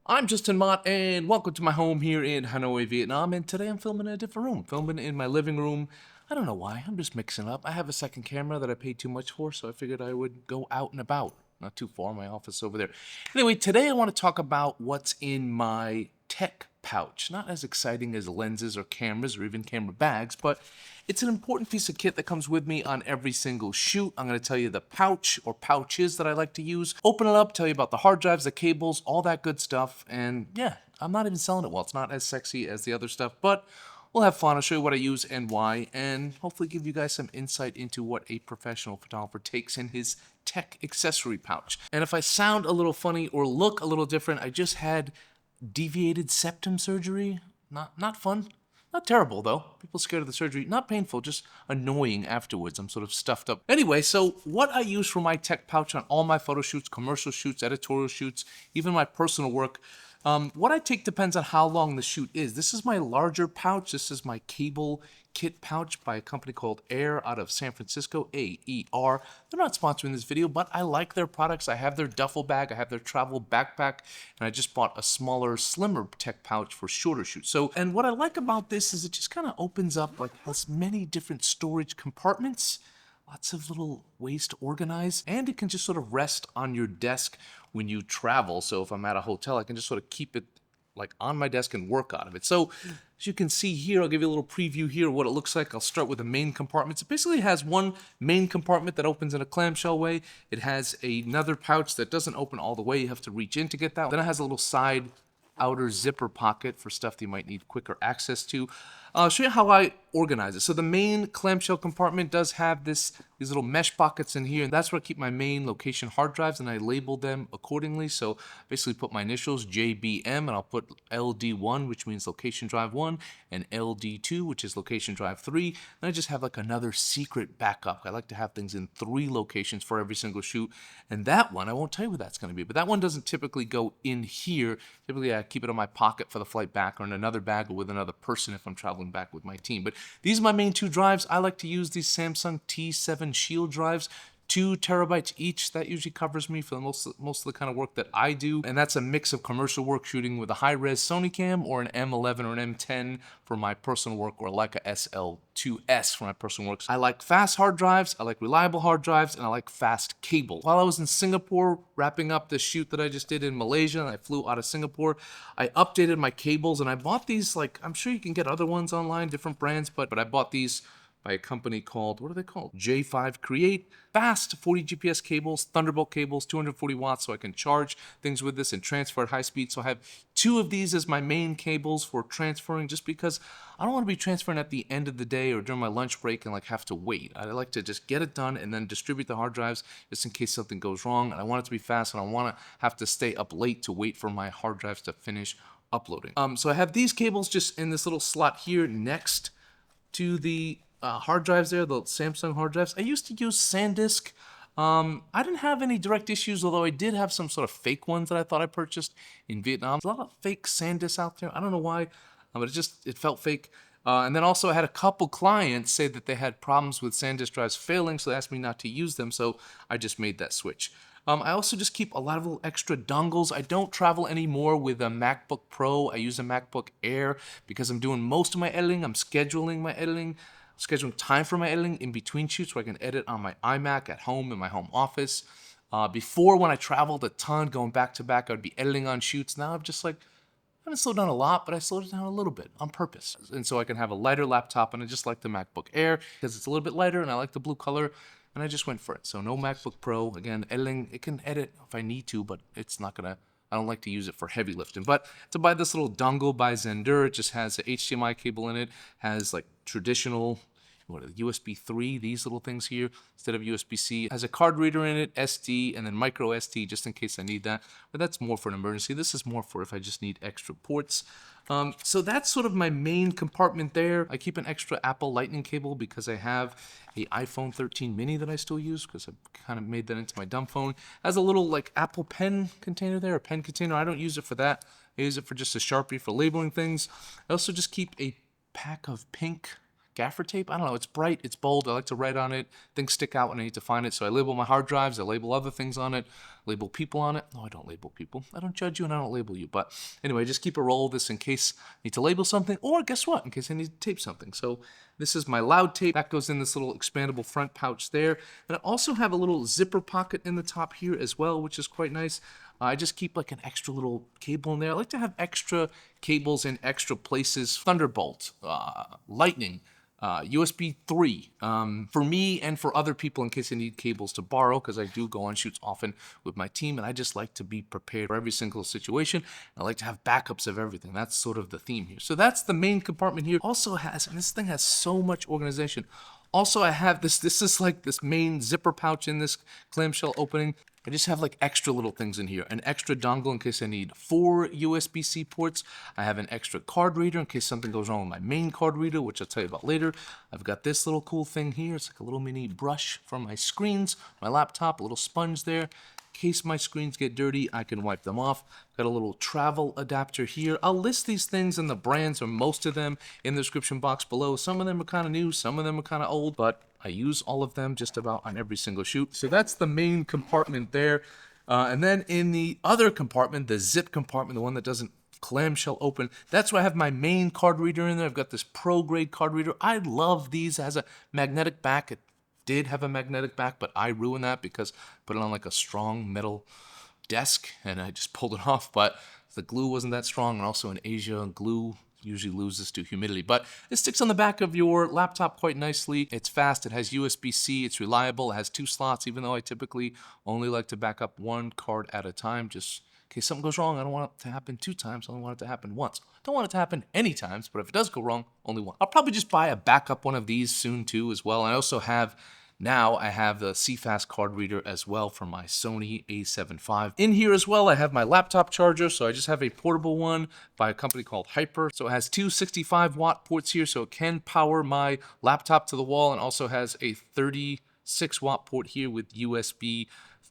I'm Justin Mott, and welcome to my home here in Hanoi, Vietnam. And today I'm filming in a different room, filming in my living room. I don't know why, I'm just mixing up. I have a second camera that I paid too much for, so I figured I would go out and about. Not too far, my office over there. Anyway, today I want to talk about what's in my tech pouch. Not as exciting as lenses or cameras or even camera bags, but it's an important piece of kit that comes with me on every single shoot. I'm going to tell you the pouch or pouches that I like to use. Open it up, tell you about the hard drives, the cables, all that good stuff. And yeah, I'm not even selling it well. It's not as sexy as the other stuff, but we'll have fun. I'll show you what I use and why, and hopefully give you guys some insight into what a professional photographer takes in his tech accessory pouch. And if I sound a little funny or look a little different, I just had deviated septum surgery. Not fun. Not terrible, though. People scared of the surgery. Not painful, just annoying afterwards. I'm sort of stuffed up. Anyway, so what I use for my tech pouch on all my photo shoots, commercial shoots, editorial shoots, even my personal work, what I take depends on how long the shoot is. This is my larger pouch. This is my cable kit pouch by a company called AER out of San Francisco, AER. They're not sponsoring this video, but I like their products. I have their duffel bag, I have their travel backpack, and I just bought a smaller, slimmer tech pouch for shorter shoots. So, and what I like about this is it just kind of opens up, like has many different storage compartments. Lots of little ways to organize, and it can just sort of rest on your desk when you travel. So if I'm at a hotel, I can just sort of keep it like on my desk and work out of it. So as you can see here, I'll give you a little preview here of what it looks like. I'll start with the main compartments. It basically has one main compartment that opens in a clamshell way. It has another pouch that doesn't open all the way. You have to reach in to get that. Then it has a little side outer zipper pocket for stuff that you might need quicker access to. I'll show you how I organize it. So the main clamshell compartment does have these little mesh pockets in here, and that's where I keep my main location hard drives, and I label them accordingly. So basically put my initials, JBM, and I'll put LD1, which means location drive 1, and LD2, which is location drive 3. And I just have like another secret backup. I like to have things in 3 locations for every single shoot. And that one, I won't tell you where that's going to be, but that one doesn't typically go in here. Typically, I keep it in my pocket for the flight back or in another bag or with another person if I'm traveling back with my team. But these are my main 2 drives. I like to use these Samsung T7 Shield drives. 2 terabytes each. That usually covers me for most of the kind of work that I do. And that's a mix of commercial work shooting with a high-res Sony cam or an M11 or an M10 for my personal work, or Leica SL2S for my personal work. I like fast hard drives, I like reliable hard drives, and I like fast cable. While I was in Singapore wrapping up the shoot that I just did in Malaysia, and I flew out of Singapore, I updated my cables, and I bought these, like, I'm sure you can get other ones online, different brands, but I bought these by a company called, what are they called? J5 Create. Fast 40 GPS cables, Thunderbolt cables, 240 watts, so I can charge things with this and transfer at high speed. So I have 2 of these as my main cables for transferring, just because I don't want to be transferring at the end of the day or during my lunch break and like have to wait. I like to just get it done and then distribute the hard drives just in case something goes wrong. And I want it to be fast, and I want to have to stay up late to wait for my hard drives to finish uploading. So I have these cables just in this little slot here next to the hard drives there, the Samsung hard drives. I used to use SanDisk. I didn't have any direct issues, although I did have some sort of fake ones that I thought I purchased in Vietnam. There's a lot of fake SanDisks out there. I don't know why, but it felt fake. And then also I had a couple clients say that they had problems with SanDisk drives failing, so they asked me not to use them, so I just made that switch. I also just keep a lot of little extra dongles. I don't travel anymore with a MacBook Pro. I use a MacBook Air because I'm doing most of my editing. I'm scheduling my editing, scheduling time for my editing in between shoots where I can edit on my iMac at home in my home office. Before, when I traveled a ton, going back to back, I would be editing on shoots. Now I'm just like, I haven't slowed down a lot, but I slowed it down a little bit on purpose. And so I can have a lighter laptop, and I just like the MacBook Air because it's a little bit lighter and I like the blue color, and I just went for it. So no MacBook Pro. Again, editing, it can edit if I need to, but it's not gonna, I don't like to use it for heavy lifting. But to buy this little dongle by Zendur, it just has an HDMI cable in it, has like traditional, what are the USB 3, these little things here, instead of USB-C. Has a card reader in it, SD, and then micro SD, just in case I need that. But that's more for an emergency. This is more for if I just need extra ports. So that's sort of my main compartment there. I keep an extra Apple Lightning cable because I have a iPhone 13 mini that I still use because I've kind of made that into my dumb phone. It has a little like Apple Pen container there, a pen container. I don't use it for that. I use it for just a Sharpie for labeling things. I also just keep a pack of pink gaffer tape. I don't know, it's bright, it's bold, I like to write on it, things stick out when I need to find it, so I label my hard drives, I label other things on it, label people on it. No, I don't label people. I don't judge you and I don't label you, but anyway, just keep a roll of this in case I need to label something, or guess what, in case I need to tape something. So this is my loud tape. That goes in this little expandable front pouch there. And I also have a little zipper pocket in the top here as well, which is quite nice. I just keep like an extra little cable in there. I like to have extra cables in extra places. Thunderbolt, Lightning, USB 3, for me and for other people in case I need cables to borrow, because I do go on shoots often with my team, and I just like to be prepared for every single situation. I like to have backups of everything. That's sort of the theme here. So that's the main compartment here. Also has, and this thing has so much organization. Also, I have this is like this main zipper pouch in this clamshell opening. I just have like extra little things in here. An extra dongle in case I need 4 USB-C ports. I have an extra card reader in case something goes wrong with my main card reader, which I'll tell you about later. I've got this little cool thing here. It's like a little mini brush for my screens, my laptop, a little sponge there. In case my screens get dirty, I can wipe them off. Got a little travel adapter here. I'll list these things and the brands, or most of them, in the description box below. Some of them are kind of new, some of them are kind of old, but I use all of them just about on every single shoot. So that's the main compartment there. And then in the other compartment, the zip compartment, the one that doesn't clamshell open, that's where I have my main card reader in there. I've got this pro grade card reader. I love these. It has a magnetic back. It did have a magnetic back, but I ruined that because I put it on like a strong metal desk and I just pulled it off. But the glue wasn't that strong, and also in Asia, glue usually loses to humidity. But it sticks on the back of your laptop quite nicely. It's fast, it has USB-C, it's reliable, it has 2 slots, even though I typically only like to back up 1 card at a time, just in case something goes wrong. I don't want it to happen 2 times, I only want it to happen once. I don't want it to happen any times, but if it does go wrong, only once. I'll probably just buy a backup one of these soon too as well. I also have now I have the CFast card reader as well for my Sony A7RV. In here as well, I have my laptop charger, so I just have a portable one by a company called Hyper. So it has 2 65-watt ports here, so it can power my laptop to the wall, and also has a 36-watt port here with USB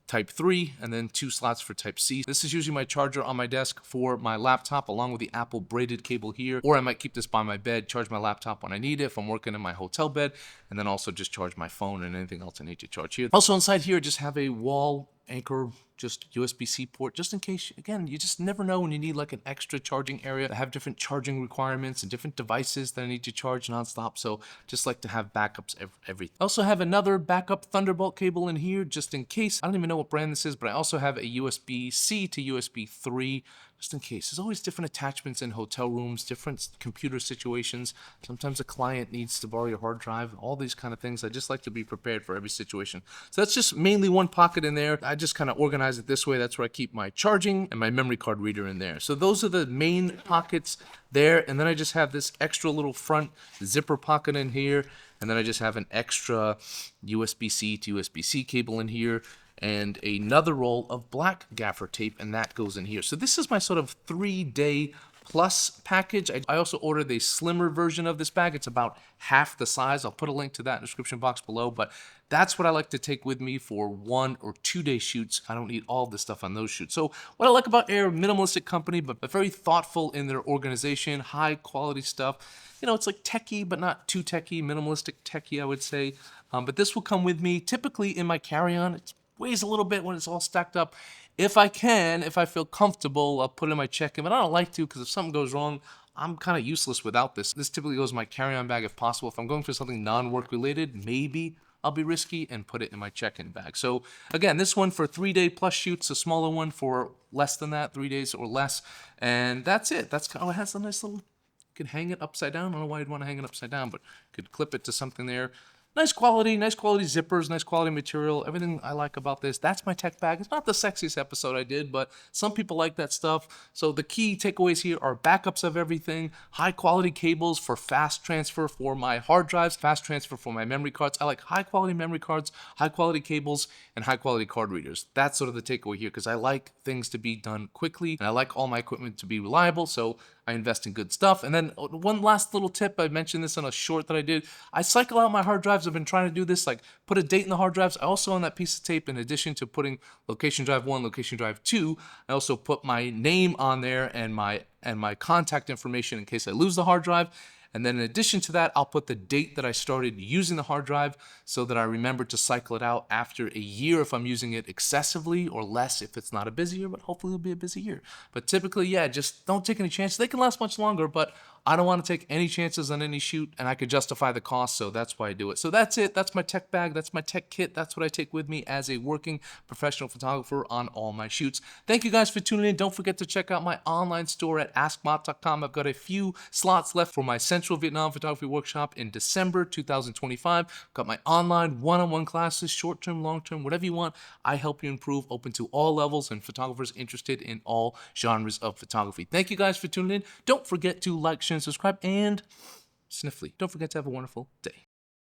Type 3, and then 2 slots for Type C. This is usually my charger on my desk for my laptop, along with the Apple braided cable here, or I might keep this by my bed, charge my laptop when I need it if I'm working in my hotel bed, and then also just charge my phone and anything else I need to charge here. Also inside here, I just have a wall anchor, just USB-C port, just in case, again, you just never know when you need like an extra charging area. I have different charging requirements and different devices that I need to charge nonstop, so just like to have backups everything. I also have another backup Thunderbolt cable in here, just in case. I don't even know what brand this is, but I also have a USB-C to USB 3, just in case. There's always different attachments in hotel rooms, different computer situations. Sometimes a client needs to borrow your hard drive, all these kind of things. I just like to be prepared for every situation. So that's just mainly one pocket in there. I just kind of organize it this way. That's where I keep my charging and my memory card reader in there. So those are the main pockets there. And then I just have this extra little front zipper pocket in here. And then I just have an extra USB-C to USB-C cable in here, and another roll of black gaffer tape, and that goes in here. So this is my sort of 3-day plus package. I also ordered a slimmer version of this bag. It's about half the size. I'll put a link to that in the description box below, but that's what I like to take with me for 1 or 2 day shoots. I don't need all this stuff on those shoots. So what I like about AER, minimalistic company, but very thoughtful in their organization, high quality stuff. You know, it's like techie, but not too techie, minimalistic techie, I would say. But this will come with me typically in my carry-on. It weighs a little bit when it's all stacked up. If I can, if I feel comfortable, I'll put it in my check-in, but I don't like to, because if something goes wrong, I'm kind of useless without this. This typically goes in my carry-on bag if possible. If I'm going for something non-work related, maybe I'll be risky and put it in my check-in bag. So again, this one for 3-day plus shoots, a smaller one for less than that, 3 days or less. And that's it. That's kind of, it has a nice little, you could hang it upside down. I don't know why you'd want to hang it upside down, but you could clip it to something there. Nice quality zippers, nice quality material, everything I like about this. That's my tech bag. It's not the sexiest episode I did, but some people like that stuff. So the key takeaways here are backups of everything, high quality cables for fast transfer for my hard drives, fast transfer for my memory cards. I like high quality memory cards, high quality cables, and high quality card readers. That's sort of the takeaway here, because I like things to be done quickly, and I like all my equipment to be reliable, so I invest in good stuff. And then one last little tip, I mentioned this on a short that I did. I cycle out my hard drives. I've been trying to do this, like put a date in the hard drives. I also, on that piece of tape, in addition to putting location drive 1, location drive 2, I also put my name on there and my contact information in case I lose the hard drive. And then in addition to that, I'll put the date that I started using the hard drive so that I remember to cycle it out after a year if I'm using it excessively, or less if it's not a busy year, but hopefully it'll be a busy year. But typically, yeah, just don't take any chances. They can last much longer, but I don't want to take any chances on any shoot, and I could justify the cost, so that's why I do it. So that's it. That's my tech bag. That's my tech kit. That's what I take with me as a working professional photographer on all my shoots. Thank you guys for tuning in. Don't forget to check out my online store at askmot.com. I've got a few slots left for my Central Vietnam Photography Workshop in December 2025. I've got my online one-on-one classes, short-term, long-term, whatever you want. I help you improve, open to all levels and photographers interested in all genres of photography. Thank you guys for tuning in. Don't forget to like, share, and subscribe, and sniffly. Don't forget to have a wonderful day.